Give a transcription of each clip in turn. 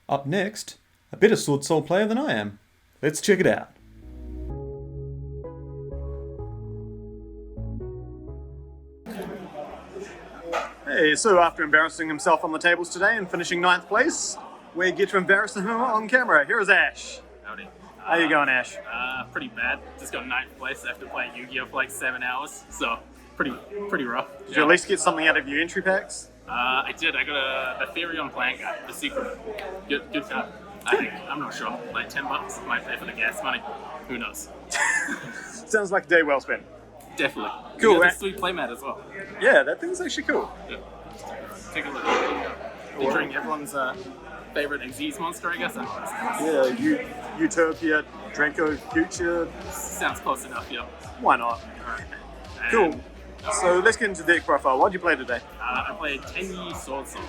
Up next, a better Swordsoul player than I am. Let's check it out. Hey, so after embarrassing himself on the tables today and finishing 9th place, we get to embarrass him on camera. Here is Ash. Howdy. How you going, Ash? Pretty bad. Just got 9th place after playing Yu-Gi-Oh! For like 7 hours, so pretty rough. Did you at least get something out of your entry packs? I did. I got a Ethereum plant guy, the secret. Good card. I think. I'm not sure. Like $10 might pay for the gas money. Who knows? Sounds like a day well spent. Definitely. Cool. We got the sweet playmat as well. Yeah, that thing's actually cool. Yeah. Take a look. Featuring everyone's favorite Xyz monster, I guess. Yeah, Utopia, Dranko, Future. Sounds close enough. Yeah. Why not? Alright. Cool. So let's get into deck profile. What did you play today? I played 10 Swordsoul.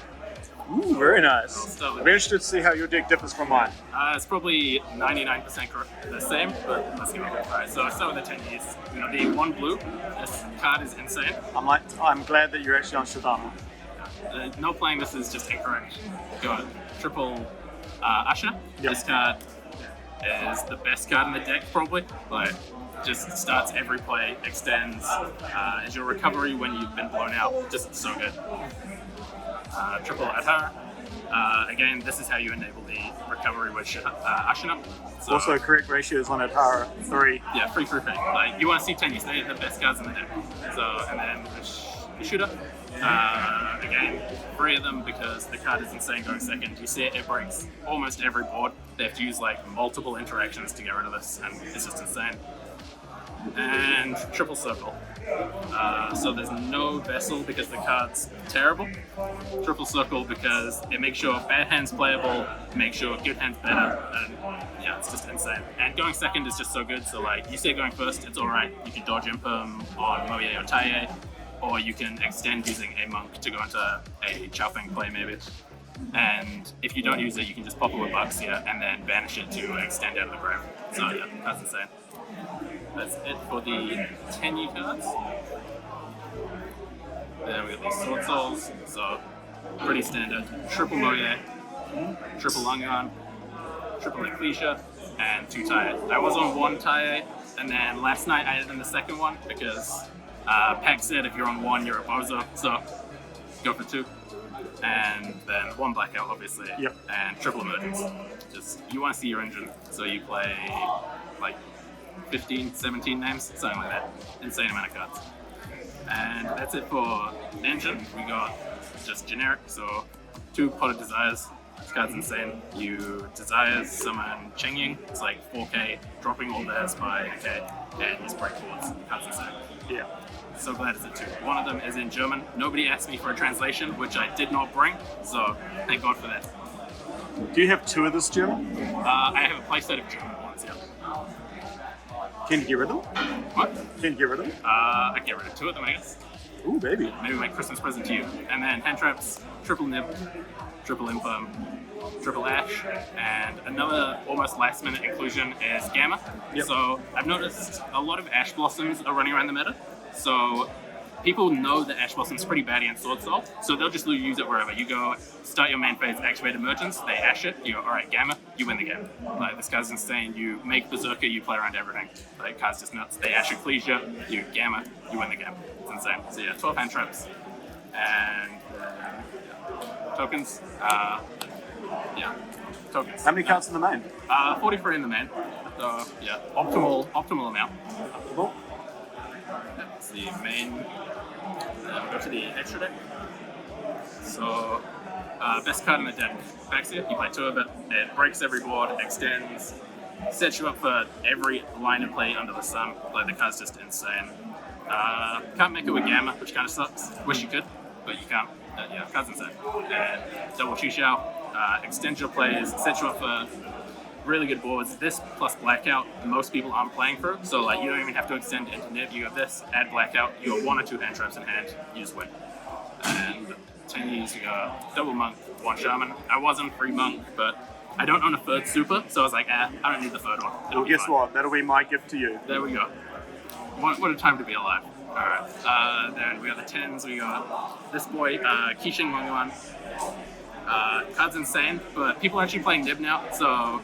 Ooh, very nice. Start with I'm interested to see how your deck differs from mine. It's probably 99% the same, but let's go. Alright, so I'll start with the 10 years. The 1 blue. This card is insane. I'm glad that you're actually on Shadama. No playing this is just incorrect. Got triple Usher. Yep. This card is the best card in the deck, probably. Like, just starts every play, extends, is your recovery when you've been blown out. Just so good. Triple Adhara. Again, this is how you enable the recovery with Ashina. So, Also, correct ratios on Adhara 3. yeah, free. Like, you want to see 10 they're the best cards in the deck. So, and then the shooter. Again, 3 of them because the card is insane going second. You see it breaks almost every board. They have to use like multiple interactions to get rid of this, and it's just insane. And triple circle. So there's no vessel because the card's terrible. Triple circle because it makes sure bad hands playable, makes sure good hands better, and yeah, it's just insane. And going second is just so good. So like, you say going first, it's alright. You can dodge imperm on Moye or Taie, or you can extend using a monk to go into a Chaofeng play maybe. And if you don't use it, you can just pop it with Bucks here and then banish it to extend out of the grave. So yeah, that's insane. That's it for the 10 cards. Then we got these Sword Souls, so pretty standard. Triple Moye, triple Lungan, triple Ecclesia, and 2 Taie. I was on 1 Taie, and then last night I added in the second one because Pack said if you're on 1, you're a bozo, so go for 2. And then 1 Blackout, obviously, Yep. and triple Emergence. Just, you want to see your engine, so you play like 15, 17 names, something like that. Insane amount of cards. And that's it for engine. We got just generic, so 2 Potted Desires. This card's insane. You Desires, summon Chengying. It's like 4k, dropping all theirs by a k, and just break boards. Card's insane. Yeah. So glad it's a 2. One of them is in German. Nobody asked me for a translation, which I did not bring, so thank God for that. Do you have 2 of this, Jim? I have a playset of German ones, yeah. Can you get rid of them? What? Can you get rid of them? I get rid of 2 of them, I guess. Ooh, baby. Maybe my Christmas present to you. And then hand traps, triple nib, triple infirm, triple ash, and another almost last minute inclusion is gamma. Yep. So I've noticed a lot of ash blossoms are running around the meta. So people know that ash blossom's pretty baddie in Sword Soul, so they'll just use it wherever. You go, start your main phase, activate Emergence, they ash it, you go, alright, gamma, you win the game. Like, this guy's insane, you make Berserker, you play around everything. Like, card's just nuts. They ash Ecclesia, you gamma, you win the game. It's insane. So yeah, 12 hand traps. And tokens. Tokens. How many cards in the main? 43 in the main. So yeah, optimal amount. Cool. That's the main. We'll go to the extra deck. So, best card in the deck. Baxia, you play 2 of it. It breaks every board, extends, sets you up for every line of play under the sun. Like, the card's just insane. Can't make it with Gamma, which kind of sucks. Wish you could, but you can't. Yeah, card's insane. And double Chi extends your plays, sets you up for really good boards. This plus Blackout, most people aren't playing through, so like you don't even have to extend into Nib. You have this, add Blackout, you have 1 or 2 hand traps in hand, you just win. And 10 years ago, double Monk, 1 Shaman. I was on 3 Monk, but I don't own a 3rd Super, so I was like, I don't need the 3rd one. Well, guess what? That'll be my gift to you. There we go. What a time to be alive. Alright, then we got the 10s, we got this boy, Kishin Wanguan. Card's insane, but people are actually playing Nib now, so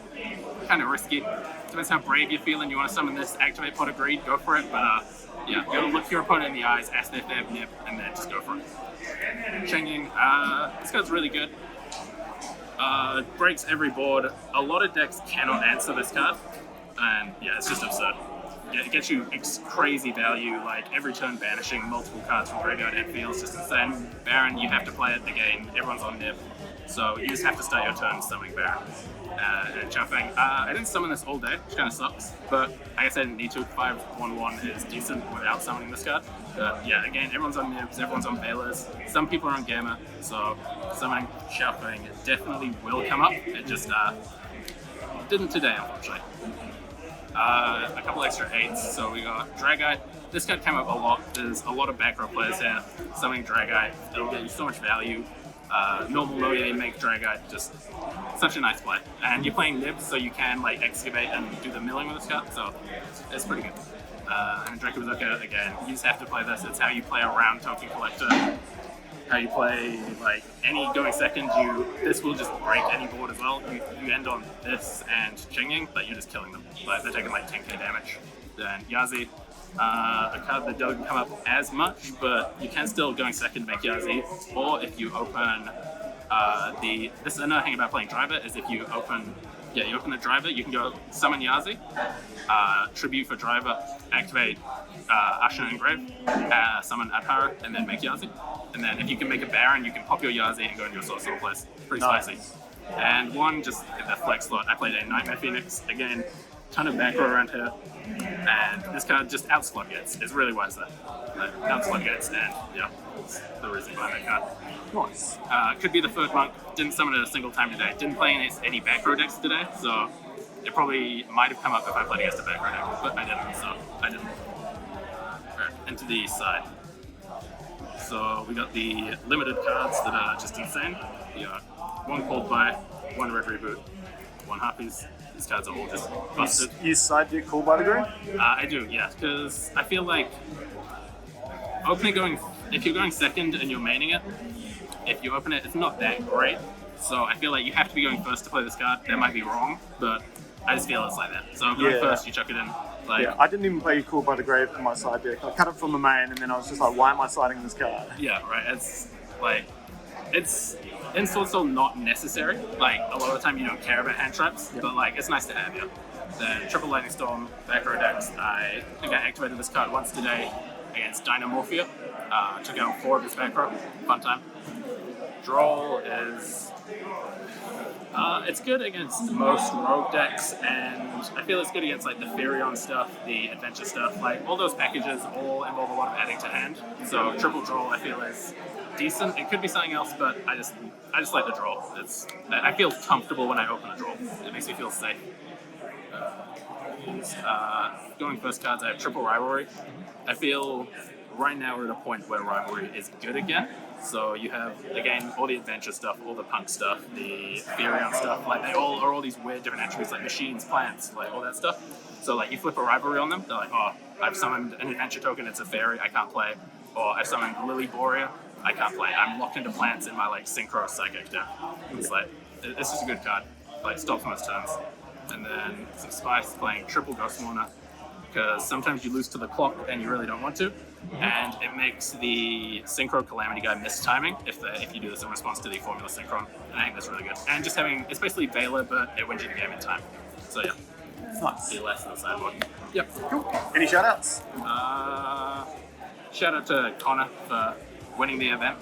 kind of risky. Depends how brave you're feeling. You want to summon this, activate Pot of Greed, go for it. But yeah, you gotta look your opponent in the eyes, ask if they have Nib, and then just go for it. Changing, this card's really good. Breaks every board. A lot of decks cannot answer this card, and yeah, it's just absurd. It gets you crazy value, like every turn banishing multiple cards from graveyard and feels just insane. Baron, you have to play it again. Everyone's on Nib, so you just have to start your turn summoning Baron. And Chafang. I didn't summon this all day, which kind of sucks, but I guess I didn't need to. 5/1/1 is decent without summoning this card. But yeah, again, everyone's on Nibs, everyone's on Baylors. Some people are on Gamma, so summoning Chafang definitely will come up. It just didn't today, unfortunately. A couple extra 8s, so we got Dragite. This card came up a lot. There's a lot of back row players here. Summoning Dragite, it'll get you so much value. Normal low game make Dragite, just such a nice play. And you're playing Nibs, so you can like excavate and do the milling with this card, so it's pretty good. And Draco Bazooka, again, you just have to play this. It's how you play around Token Collector. How you play like any going second, this will just break any board as well. You end on this and Chinging, but you're just killing them. Like they're taking like 10k damage. Then Yazi, a card that doesn't come up as much, but you can still going second make Yazi. Or if you open this is another thing about playing Driver is if you open the Driver, you can go summon Yazi, tribute for Driver, activate Ashen Engrave, summon Adhara, and then make Yazi. And then if you can make a Baron, you can pop your Yazi and go into your Swordsoul place. Pretty spicy. And one, just in the flex slot, I played a Nightmare Phoenix. Again, ton of back row around here. And this card just outslot gets. It's really wise there. Outslot gets, and yeah, that's the reason behind that card. Nice. Could be the third monk. Didn't summon it a single time today. Didn't play any back row decks today, so it probably might have come up if I played against a back row deck, but I didn't, so I didn't. Alright, into the side. So we got the limited cards that are just insane. We got one Cold Buy, one Red Reboot, one Harpies. These cards are all just busted. You side deck Cold Buy degree? I do, yeah, because I feel like if you're going second and you're maining it, if you open it, it's not that great. So I feel like you have to be going first to play this card. That might be wrong, but I just feel it's like that. So going first, you chuck it in. Yeah, I didn't even play Called by the Grave in my side deck. I cut it from the main, and then I was just like, why am I siding this card? Yeah, right. It's in Swordsoul not necessary. Like, a lot of the time you don't care about hand traps, but like, it's nice to have, yeah. Then Triple Lightning Storm, back row decks. I think I activated this card once today against Dynamorphia. Took out 4 of his back row. Fun time. Droll is... it's good against most rogue decks, and I feel it's good against like the Furion stuff, the adventure stuff. Like all those packages all involve a lot of adding to hand. So triple draw I feel is decent. It could be something else, but I just like the draw. I feel comfortable when I open a draw. It makes me feel safe. Going first cards, I have triple rivalry. I feel right now we're at a point where rivalry is good again. So you have, again, all the adventure stuff, all the punk stuff, the Furion stuff, like they all are all these weird different attributes like machines, plants, like all that stuff. So like you flip a rivalry on them, they're like, oh, I've summoned an adventure token, it's a fairy, I can't play. Or I've summoned Lily Borea, I can't play. I'm locked into plants in my like synchro psychic deck. It's like, this is a good card. Like stops most turns. And then some Spice playing triple Ghost Mourner, because sometimes you lose to the clock and you really don't want to, and it makes the Synchro Calamity guy miss timing if you do this in response to the Formula Synchron, and I think that's really good. And just it's basically Veiler, but it wins you the game in time. So yeah, nice. Be less than the sideboard. Yep. Cool. Any shout-outs? Shout out to Connor for winning the event,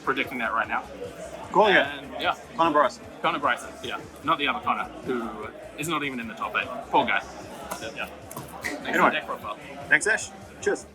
predicting that right now. Calling it. Yeah. Connor Bryson. Connor Bryson, yeah. Not the other Connor, who is not even in the top 8. Poor guy. Yeah. Thanks for the deck profile. Thanks, Ash. Cheers.